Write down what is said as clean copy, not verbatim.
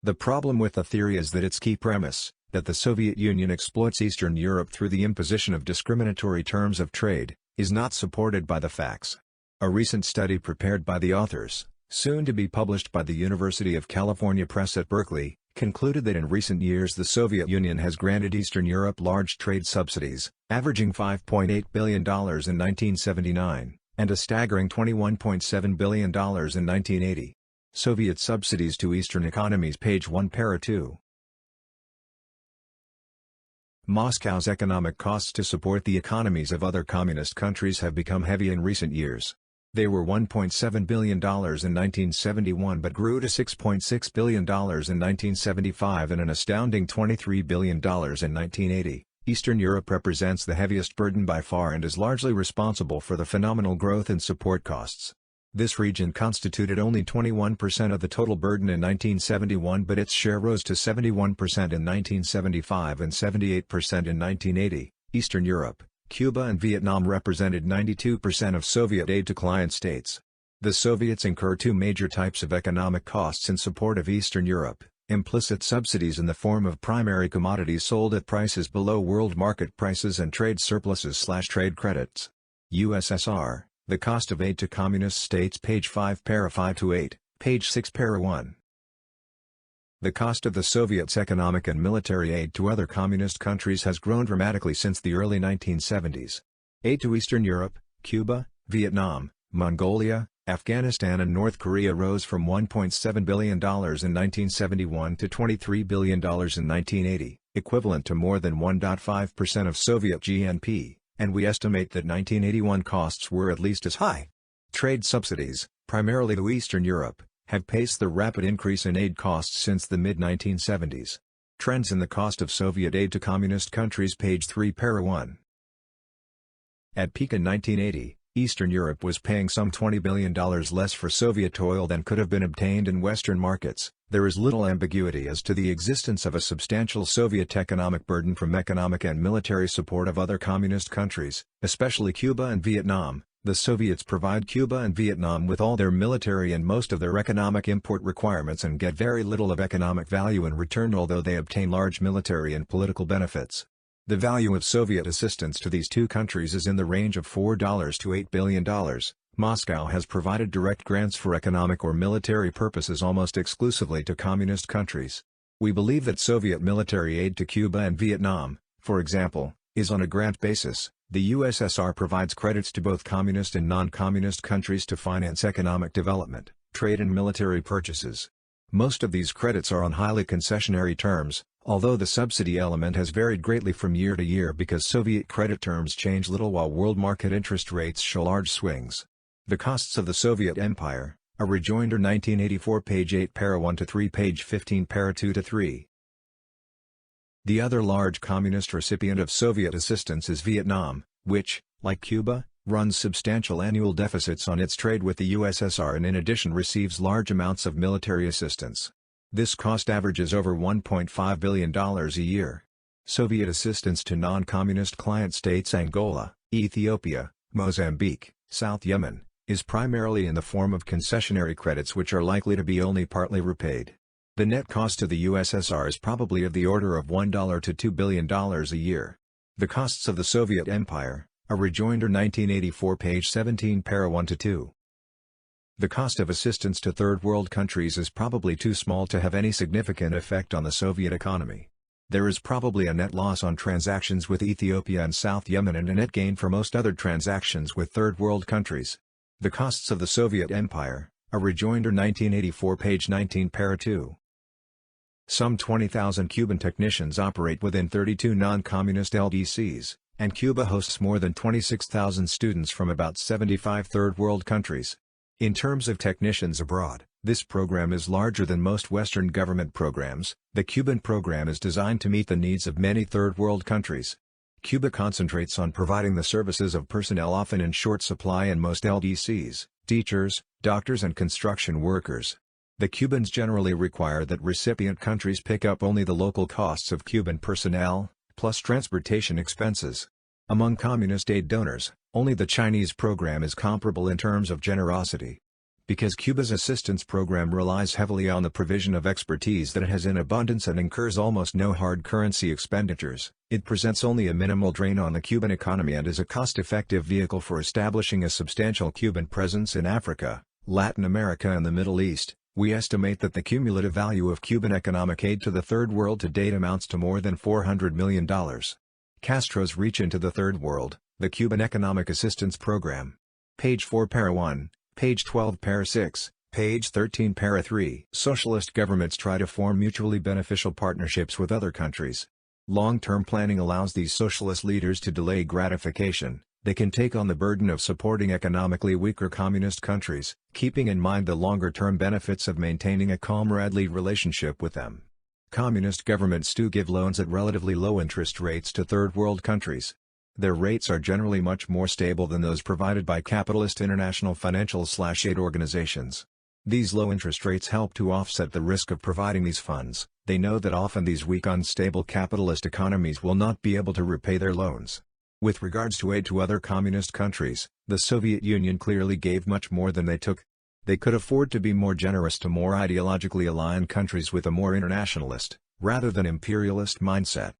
The problem with the theory is that its key premise, that the Soviet Union exploits Eastern Europe through the imposition of discriminatory terms of trade, is not supported by the facts. A recent study prepared by the authors, soon to be published by the University of California Press at Berkeley, concluded that in recent years the Soviet Union has granted Eastern Europe large trade subsidies, averaging $5.8 billion in 1979, and a staggering $21.7 billion in 1980. Soviet subsidies to Eastern economies, page 1, para 2. Moscow's economic costs to support the economies of other communist countries have become heavy in recent years. They were $1.7 billion in 1971 but grew to $6.6 billion in 1975 and an astounding $23 billion in 1980. Eastern Europe represents the heaviest burden by far and is largely responsible for the phenomenal growth in support costs. This region constituted only 21% of the total burden in 1971, but its share rose to 71% in 1975 and 78% in 1980. Eastern Europe, Cuba and Vietnam represented 92% of Soviet aid to client states. The Soviets incur two major types of economic costs in support of Eastern Europe: implicit subsidies in the form of primary commodities sold at prices below world market prices and trade surpluses/trade credits. USSR, the cost of aid to communist states, page 5, para 5 to 8, page 6, para 1. The cost of the Soviets' economic and military aid to other communist countries has grown dramatically since the early 1970s. Aid to Eastern Europe, Cuba, Vietnam, Mongolia, Afghanistan and North Korea rose from $1.7 billion in 1971 to $23 billion in 1980, equivalent to more than 1.5% of Soviet GNP, and we estimate that 1981 costs were at least as high. Trade subsidies, primarily to Eastern Europe, have paced the rapid increase in aid costs since the mid-1970s. Trends in the cost of Soviet aid to communist countries, page 3, para 1. At peak in 1980, Eastern Europe was paying some $20 billion less for Soviet oil than could have been obtained in Western markets. There is little ambiguity as to the existence of a substantial Soviet economic burden from economic and military support of other communist countries, especially Cuba and Vietnam. The Soviets provide Cuba and Vietnam with all their military and most of their economic import requirements and get very little of economic value in return, although they obtain large military and political benefits. The value of Soviet assistance to these two countries is in the range of $4 to $8 billion. Moscow has provided direct grants for economic or military purposes almost exclusively to communist countries. We believe that Soviet military aid to Cuba and Vietnam, for example, is on a grant basis. The USSR provides credits to both communist and non-communist countries to finance economic development, trade and military purchases. Most of these credits are on highly concessionary terms, although the subsidy element has varied greatly from year to year because Soviet credit terms change little while world market interest rates show large swings. The costs of the Soviet Empire, a rejoinder, 1984, page 8, para 1 to 3, page 15, para 2 to 3. The other large communist recipient of Soviet assistance is Vietnam, which, like Cuba, runs substantial annual deficits on its trade with the USSR and in addition receives large amounts of military assistance. This cost averages over $1.5 billion a year. Soviet assistance to non-communist client states Angola, Ethiopia, Mozambique, South Yemen, is primarily in the form of concessionary credits which are likely to be only partly repaid. The net cost to the USSR is probably of the order of $1 to $2 billion a year. The costs of the Soviet Empire, a rejoinder, 1984, page 17, para 1 to 2. The cost of assistance to third world countries is probably too small to have any significant effect on the Soviet economy. There is probably a net loss on transactions with Ethiopia and South Yemen and a net gain for most other transactions with third world countries. The costs of the Soviet Empire, a rejoinder, 1984, page 19, para 2. Some 20,000 Cuban technicians operate within 32 non-communist LDCs, and Cuba hosts more than 26,000 students from about 75 third world countries. In terms of technicians abroad, this program is larger than most Western government programs. The Cuban program is designed to meet the needs of many third world countries. Cuba concentrates on providing the services of personnel often in short supply in most LDCs, teachers, doctors and construction workers. The Cubans generally require that recipient countries pick up only the local costs of Cuban personnel, plus transportation expenses. Among communist aid donors, only the Chinese program is comparable in terms of generosity. Because Cuba's assistance program relies heavily on the provision of expertise that it has in abundance and incurs almost no hard currency expenditures, it presents only a minimal drain on the Cuban economy and is a cost-effective vehicle for establishing a substantial Cuban presence in Africa, Latin America and the Middle East. We estimate that the cumulative value of Cuban economic aid to the Third World to date amounts to more than $400 million. Castro's reach into the Third World, the Cuban Economic Assistance Program. Page 4 para 1. Page 12 para 6, page 13 para 3. Socialist governments try to form mutually beneficial partnerships with other countries. Long-term planning allows these socialist leaders to delay gratification. They can take on the burden of supporting economically weaker communist countries, keeping in mind the longer-term benefits of maintaining a comradely relationship with them. Communist governments do give loans at relatively low interest rates to Third World countries. Their rates are generally much more stable than those provided by capitalist international financial/aid organizations. These low interest rates help to offset the risk of providing these funds. They know that often these weak unstable capitalist economies will not be able to repay their loans. With regards to aid to other communist countries, the Soviet Union clearly gave much more than they took. They could afford to be more generous to more ideologically aligned countries with a more internationalist, rather than imperialist mindset.